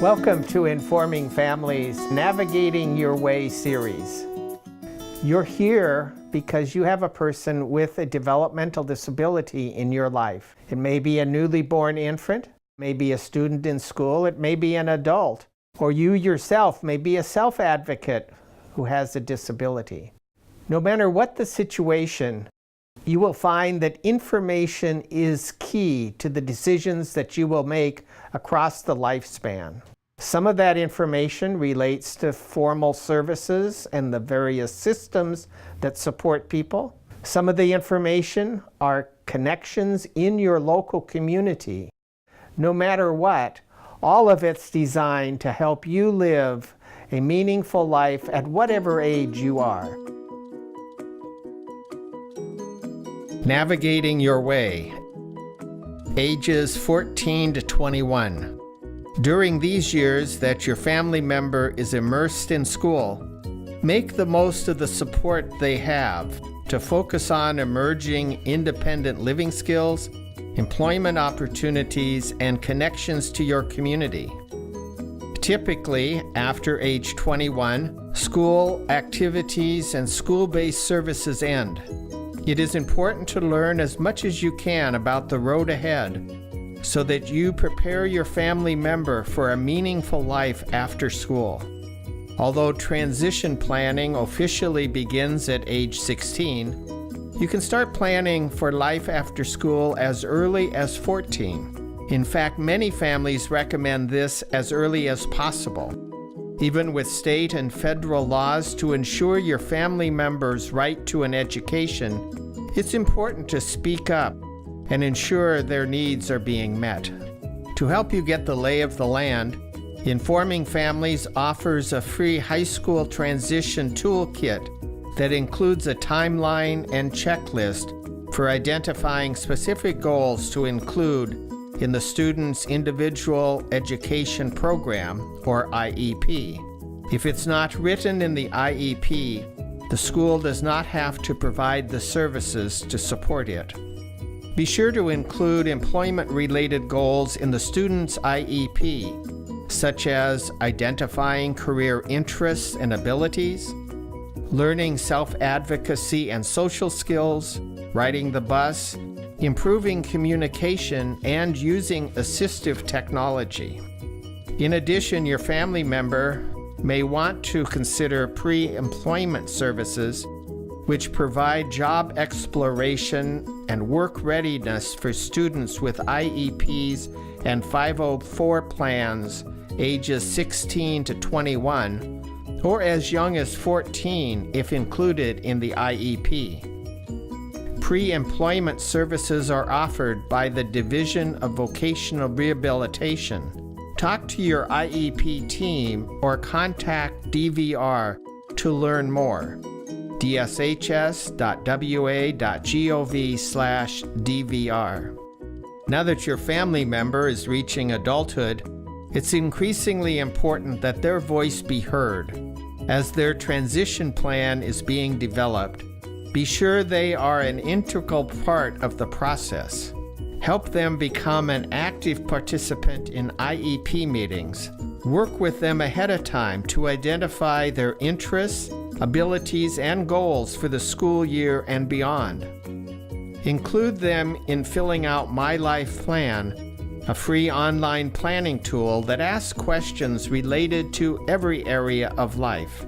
Welcome to Informing Families Navigating Your Way series. You're here because you have a person with a developmental disability in your life. It may be a newly born infant, may be a student in school, it may be an adult, or you yourself may be a self-advocate who has a disability. No matter what the situation, you will find that information is key to the decisions that you will make across the lifespan. Some of that information relates to formal services and the various systems that support people. Some of the information are connections in your local community. No matter what, all of it's designed to help you live a meaningful life at whatever age you are. Navigating Your Way, ages 14 to 21. During these years that your family member is immersed in school, make the most of the support they have to focus on emerging independent living skills, employment opportunities, and connections to your community. Typically, after age 21, school activities and school-based services end. It is important to learn as much as you can about the road ahead so that you prepare your family member for a meaningful life after school. Although transition planning officially begins at age 16, you can start planning for life after school as early as 14. In fact, many families recommend this as early as possible. Even with state and federal laws to ensure your family member's right to an education, it's important to speak up and ensure their needs are being met. To help you get the lay of the land, Informing Families offers a free high school transition toolkit that includes a timeline and checklist for identifying specific goals to include in the student's individual education program, or IEP. If it's not written in the IEP, the school does not have to provide the services to support it. Be sure to include employment-related goals in the student's IEP, such as identifying career interests and abilities, learning self-advocacy and social skills, riding the bus, improving communication, and using assistive technology. In addition, your family member may want to consider pre-employment services, which provide job exploration and work readiness for students with IEPs and 504 plans ages 16 to 21, or as young as 14 if included in the IEP. Pre-employment services are offered by the Division of Vocational Rehabilitation. Talk to your IEP team or contact DVR to learn more. dshs.wa.gov/DVR. Now that your family member is reaching adulthood, it's increasingly important that their voice be heard. As their transition plan is being developed, be sure they are an integral part of the process. Help them become an active participant in IEP meetings. Work with them ahead of time to identify their interests, abilities, and goals for the school year and beyond. Include them in filling out My Life Plan, a free online planning tool that asks questions related to every area of life.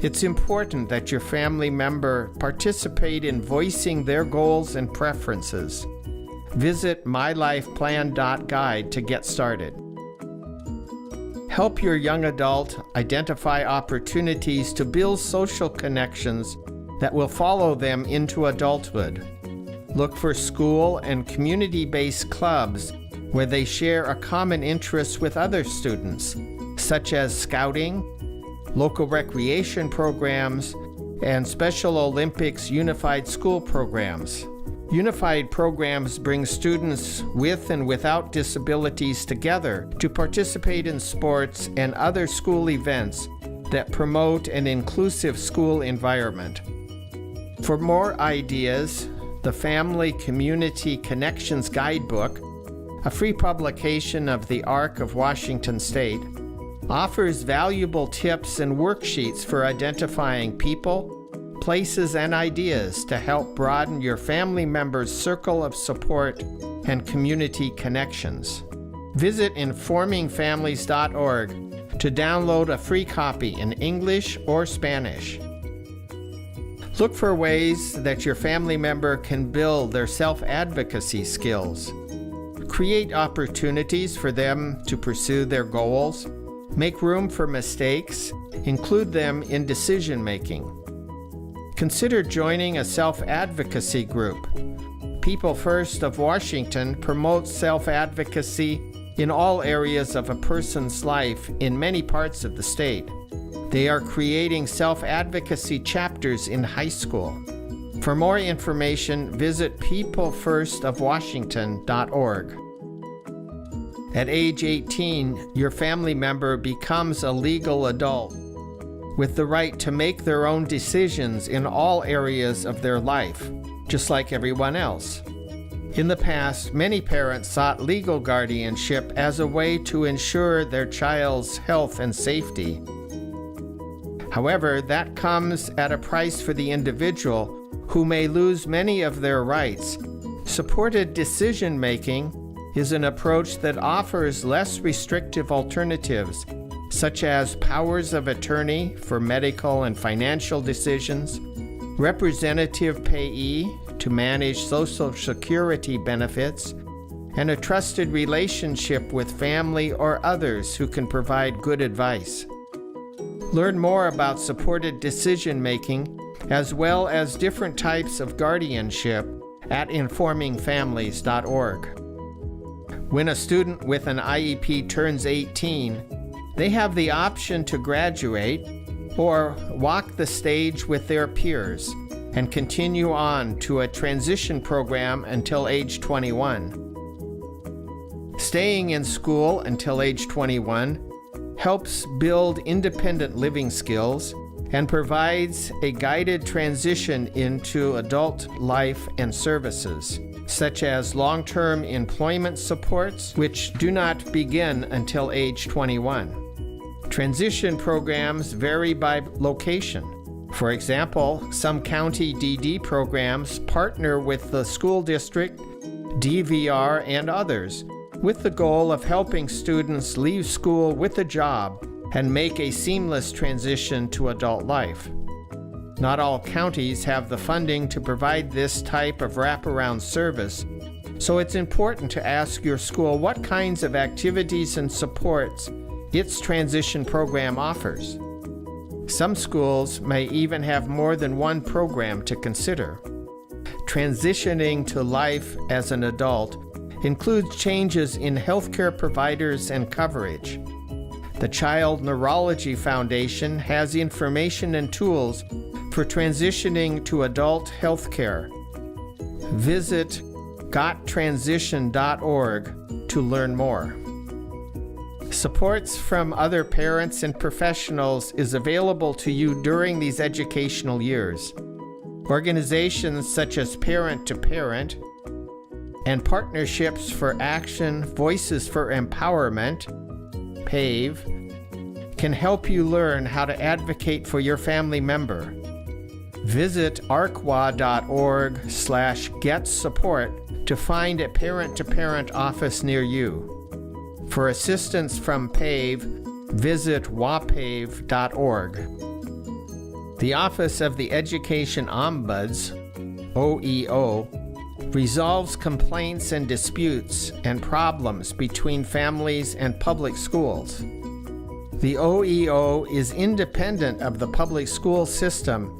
It's important that your family member participate in voicing their goals and preferences. Visit mylifeplan.guide to get started. Help your young adult identify opportunities to build social connections that will follow them into adulthood. Look for school and community-based clubs where they share a common interest with other students, such as scouting, local recreation programs, and Special Olympics Unified School programs. Unified programs bring students with and without disabilities together to participate in sports and other school events that promote an inclusive school environment. For more ideas, the Family Community Connections Guidebook a free publication of the Arc of Washington State, offers valuable tips and worksheets for identifying people, places, and ideas to help broaden your family members' circle of support and community connections. Visit informingfamilies.org to download a free copy in English or Spanish. Look for ways that your family member can build their self-advocacy skills. Create opportunities for them to pursue their goals. Make room for mistakes. Include them in decision-making. Consider joining a self-advocacy group. People First of Washington promotes self-advocacy in all areas of a person's life in many parts of the state. They are creating self-advocacy chapters in high school. For more information, visit peoplefirstofwashington.org. At age 18, your family member becomes a legal adult with the right to make their own decisions in all areas of their life, just like everyone else. In the past, many parents sought legal guardianship as a way to ensure their child's health and safety. However, that comes at a price for the individual who may lose many of their rights. Supported decision-making is an approach that offers less restrictive alternatives, such as powers of attorney for medical and financial decisions, representative payee to manage Social Security benefits, and a trusted relationship with family or others who can provide good advice. Learn more about supported decision-making as well as different types of guardianship at informingfamilies.org. When a student with an IEP turns 18, they have the option to graduate or walk the stage with their peers and continue on to a transition program until age 21. Staying in school until age 21 helps build independent living skills and provides a guided transition into adult life and services, such as long-term employment supports, which do not begin until age 21. Transition programs vary by location. For example, some county DD programs partner with the school district, DVR, and others, with the goal of helping students leave school with a job and make a seamless transition to adult life. Not all counties have the funding to provide this type of wraparound service, so it's important to ask your school what kinds of activities and supports its transition program offers. Some schools may even have more than one program to consider. Transitioning to life as an adult includes changes in healthcare providers and coverage. The Child Neurology Foundation has information and tools for transitioning to adult healthcare. Visit gottransition.org to learn more. Supports from other parents and professionals is available to you during these educational years. Organizations such as Parent to Parent and Partnerships for Action, Voices for Empowerment, PAVE, can help you learn how to advocate for your family member. Visit arcwa.org/getsupport to find a parent-to-parent office near you. For assistance from PAVE, visit wapave.org. The Office of the Education Ombuds, OEO, resolves complaints and disputes and problems between families and public schools. The OEO is independent of the public school system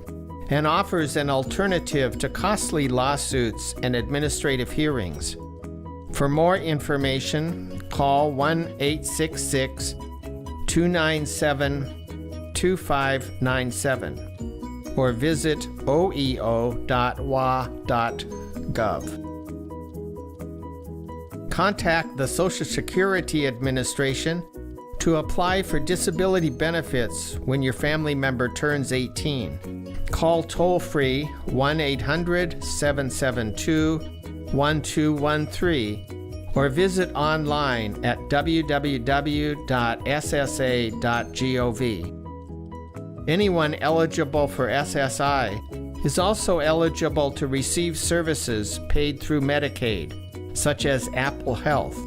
and offers an alternative to costly lawsuits and administrative hearings. For more information, call 1-866-297-2597 or visit oeo.wa.gov. Contact the Social Security Administration to apply for disability benefits when your family member turns 18. Call toll-free 1-800-772-1213 or visit online at www.ssa.gov. Anyone eligible for SSI is also eligible to receive services paid through Medicaid, such as Apple Health.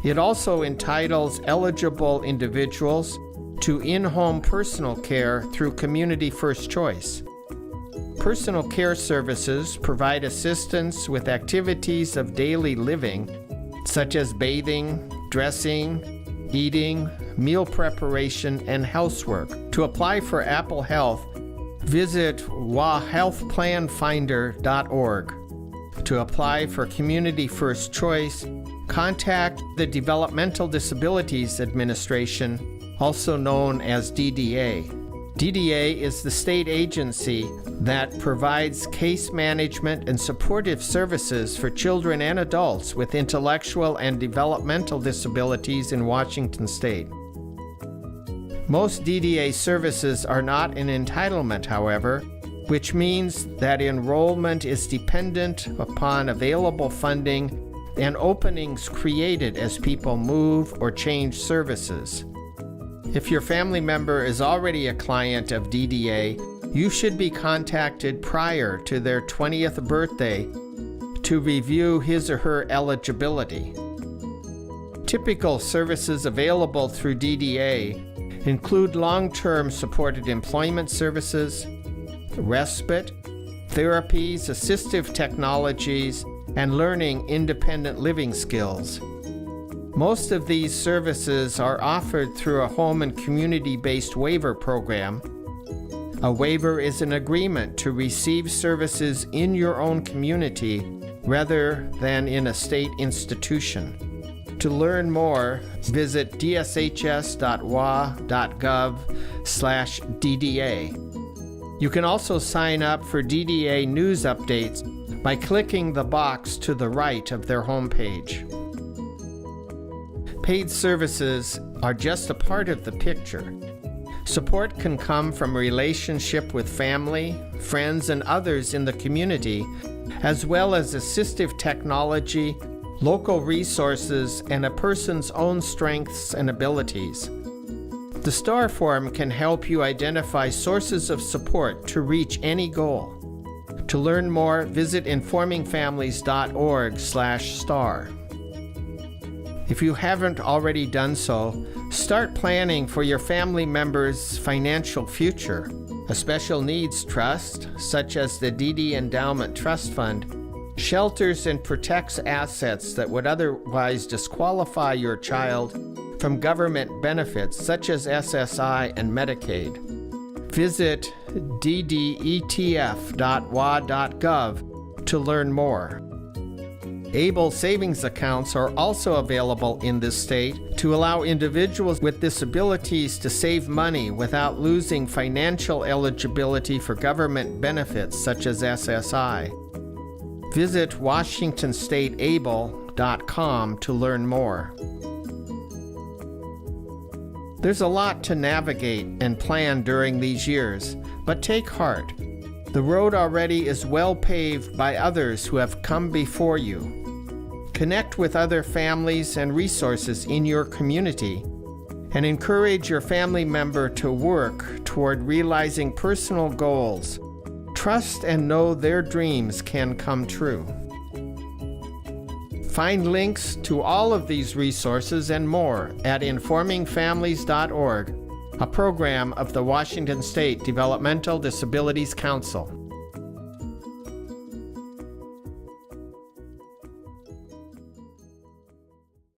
It also entitles eligible individuals to in-home personal care through Community First Choice. Personal care services provide assistance with activities of daily living, such as bathing, dressing, eating, meal preparation, and housework. To apply for Apple Health, visit wahealthplanfinder.org. To apply for Community First Choice, contact the Developmental Disabilities Administration, also known as DDA. DDA is the state agency that provides case management and supportive services for children and adults with intellectual and developmental disabilities in Washington State. Most DDA services are not an entitlement, however, which means that enrollment is dependent upon available funding and openings created as people move or change services. If your family member is already a client of DDA, you should be contacted prior to their 20th birthday to review his or her eligibility. Typical services available through DDA include long-term supported employment services, respite, therapies, assistive technologies, and learning independent living skills. Most of these services are offered through a home and community-based waiver program. A waiver is an agreement to receive services in your own community rather than in a state institution. To learn more, visit dshs.wa.gov/DDA. You can also sign up for DDA news updates by clicking the box to the right of their homepage. Paid services are just a part of the picture. Support can come from a relationship with family, friends, and others in the community, as well as assistive technology, local resources, and a person's own strengths and abilities. The STAR form can help you identify sources of support to reach any goal. To learn more, visit informingfamilies.org/star. If you haven't already done so, start planning for your family member's financial future. A special needs trust, such as the DD Endowment Trust Fund, shelters and protects assets that would otherwise disqualify your child from government benefits such as SSI and Medicaid. Visit ddetf.wa.gov to learn more. ABLE savings accounts are also available in this state to allow individuals with disabilities to save money without losing financial eligibility for government benefits such as SSI. Visit WashingtonStateABLE.com to learn more. There's a lot to navigate and plan during these years, but take heart. The road already is well paved by others who have come before you. Connect with other families and resources in your community and encourage your family member to work toward realizing personal goals. Trust and know their dreams can come true. Find links to all of these resources and more at informingfamilies.org, a program of the Washington State Developmental Disabilities Council.